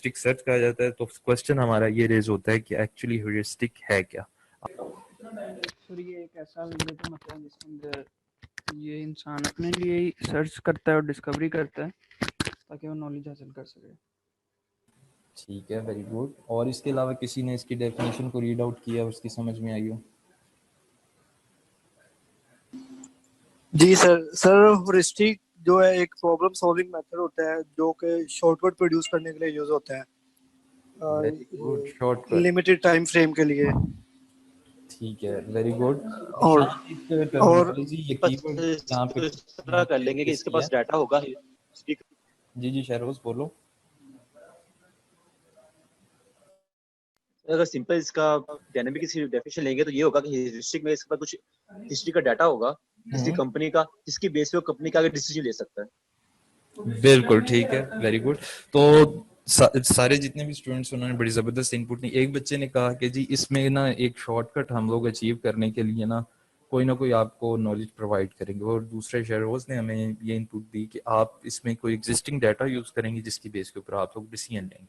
Heuristic search कहा जाता है। तो क्वेश्चन हमारा ये रेज होता है कि एक्चुअली ह्यूरिस्टिक है क्या। सर ये एक ऐसा अलगोरिथम होता है जिसके अंदर ये इंसान अपने लिए ही सर्च करता है और डिस्कवरी करता है ताकि वो नॉलेज हासिल कर सके। ठीक है, वेरी गुड। और इसके अलावा किसी ने इसकी डेफिनेशन को रीड आउट किया, उसकी समझ में आई हो? जी सर ह्यूरिस्टिक जो है एक प्रॉब्लम सॉल्विंग मेथड होता है जो कि शॉर्टकट प्रोड्यूस करने के लिए यूज होता है very good, shortcut, limited time frame के लिए। ठीक है, वेरी गुड। और यहाँ एक और टर्मिनोलॉजी ये कीवर्ड यहाँ पे इस तरह कर लेंगे कि इसके पास डाटा होगा। जी जी शहरोज बोलो। अगर सिंपल इसका डायनेमिक की डेफिनेशन लेंगे तो ये होगा कि ह्यूरिस्टिक में इसके पास कुछ हिस्ट्री का डाटा होगा किसी कंपनी का, जिसकी बेस पे वो कंपनी का आगे डिसीजन ले सकता है। बिल्कुल ठीक है, वेरी गुड। तो सारे जितने भी स्टूडेंट्स उन्होंने बड़ी जबरदस्त इनपुट दी। एक बच्चे ने कहा कि जी इसमें ना एक शॉर्टकट हम लोग अचीव करने के लिए ना कोई आपको नॉलेज प्रोवाइड करेंगे। और दूसरे शेयरहोल्डर्स ने हमें ये इनपुट दी कि आप इसमें कोई एग्जिस्टिंग डाटा यूज करेंगे जिसकी बेस के ऊपर आप लोग डिसीजन लेंगे।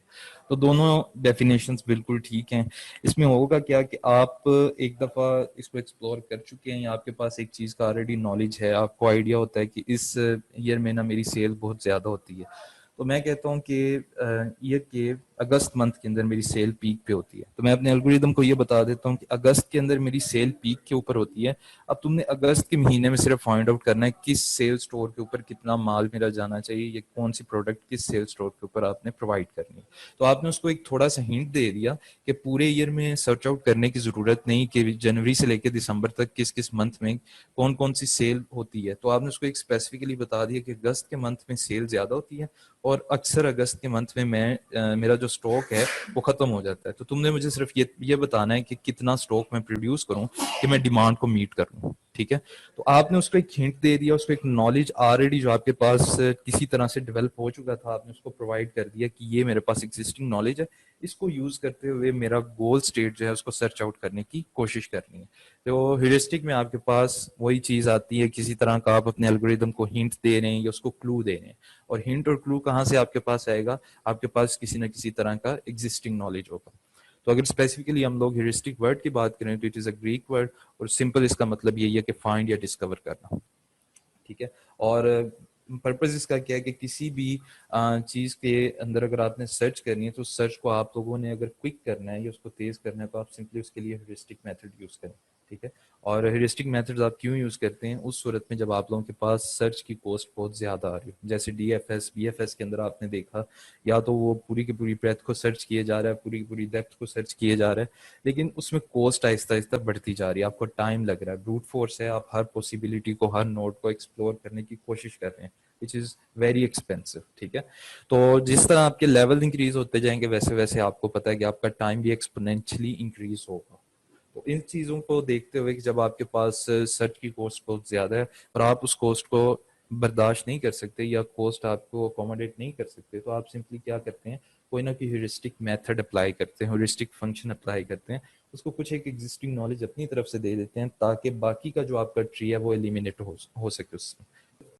तो दोनों डेफिनेशंस बिल्कुल ठीक हैं। इसमें होगा क्या कि आप एक दफा इसको एक्सप्लोर कर चुके हैं या आपके पास एक चीज का ऑलरेडी नॉलेज है, आपको आइडिया होता है कि इस ईयर में ना मेरी सेल बहुत ज्यादा होती है। तो मैं कहता हूँ कि ईयर के अगस्त मंथ के अंदर मेरी सेल पीक पे होती है। तो मैं अपने एल्गोरिदम को ये बता देता हूँ कि अगस्त के अंदर मेरी सेल पीक के ऊपर होती है। अब तुमने अगस्त के महीने में सिर्फ फाइंड आउट करना है किस सेल स्टोर के ऊपर कितना माल मेरा जाना चाहिए, या कौन सी प्रोडक्ट किस सेल स्टोर के ऊपर आपने प्रोवाइड करनी है। तो आपने उसको एक थोड़ा सा हिंट दे दिया कि पूरे ईयर में सर्च आउट करने की जरूरत नहीं कि जनवरी से लेकर दिसंबर तक किस किस मंथ में कौन कौन सी सेल होती है। तो आपने उसको एक स्पेसिफिकली बता दिया कि अगस्त के मंथ में सेल ज्यादा होती है और अक्सर अगस्त के मंथ में मेरा जो स्टॉक है वो खत्म हो जाता है। तो तुमने मुझे सिर्फ ये बताना है कि कितना स्टॉक मैं प्रोड्यूस करूं कि मैं डिमांड को मीट करूं। ठीक है, तो आपने उसको एक हिंट दे दिया, उसको एक नॉलेज ऑलरेडी जो आपके पास किसी तरह से डेवलप हो चुका था आपने उसको प्रोवाइड कर दिया कि ये मेरे पास एग्जिस्टिंग नॉलेज है, इसको यूज करते हुए मेरा गोल स्टेट जो है उसको सर्च आउट करने की कोशिश करनी है। तो ह्यूरिस्टिक में आपके पास वही चीज आती है, किसी तरह का आप अपने एल्गोरिदम को हिंट दे रहे हैं या उसको क्लू दे रहे हैं। और हिंट और क्लू कहाँ से आपके पास आएगा? आपके पास किसी न किसी तरह का एग्जिस्टिंग नॉलेज होगा। तो अगर स्पेसिफिकली हम लोग ह्यूरिस्टिक वर्ड की बात करें तो it is a Greek word और सिंपल इसका मतलब यही है कि फाइंड या डिस्कवर करना। ठीक है, और पर्पज इसका क्या है कि किसी भी चीज के अंदर अगर आपने सर्च करनी है तो सर्च को आप लोगों ने अगर क्विक करना है या उसको तेज करना है तो आप सिंपली उसके लिए ह्यूरिस्टिक मेथड यूज करें। ठीक है, और ह्यूरिस्टिक मेथड्स आप क्यों यूज करते हैं? उस सूरत में जब आप लोगों के पास सर्च की कॉस्ट बहुत ज्यादा आ रही हो, जैसे डीएफएस बीएफएस के अंदर आपने देखा या तो वो पूरी की पूरी ब्रेथ को सर्च किए जा रहा है, पूरी की पूरी डेप्थ को सर्च किए जा रहा है, लेकिन उसमें कॉस्ट आहिस्ता आहिस्ता बढ़ती जा रही है, आपको टाइम लग रहा है, ब्रूट फोर्स है, आप हर पॉसिबिलिटी को हर नोड को एक्सप्लोर करने की कोशिश कर रहे हैं विच इज वेरी एक्सपेंसिव। ठीक है, तो जिस तरह आपके लेवल इंक्रीज होते जाएंगे वैसे वैसे आपको पता है कि आपका टाइम भी एक्सपोनेंशियली इंक्रीज होगा। तो इन चीजों को देखते हुए कि जब आपके पास सर्च की कॉस्ट बहुत ज्यादा है और आप उस कॉस्ट को बर्दाश्त नहीं कर सकते या कॉस्ट आपको अकोमोडेट नहीं कर सकते, तो आप सिंपली क्या करते हैं, कोई ना कोई ह्यूरिस्टिक मेथड अप्लाई करते हैं, ह्यूरिस्टिक फंक्शन अप्लाई करते हैं, उसको कुछ एक एग्जिस्टिंग नॉलेज अपनी तरफ से दे देते हैं ताकि बाकी का जो आपका ट्री है वो एलिमिनेट हो सके उससे।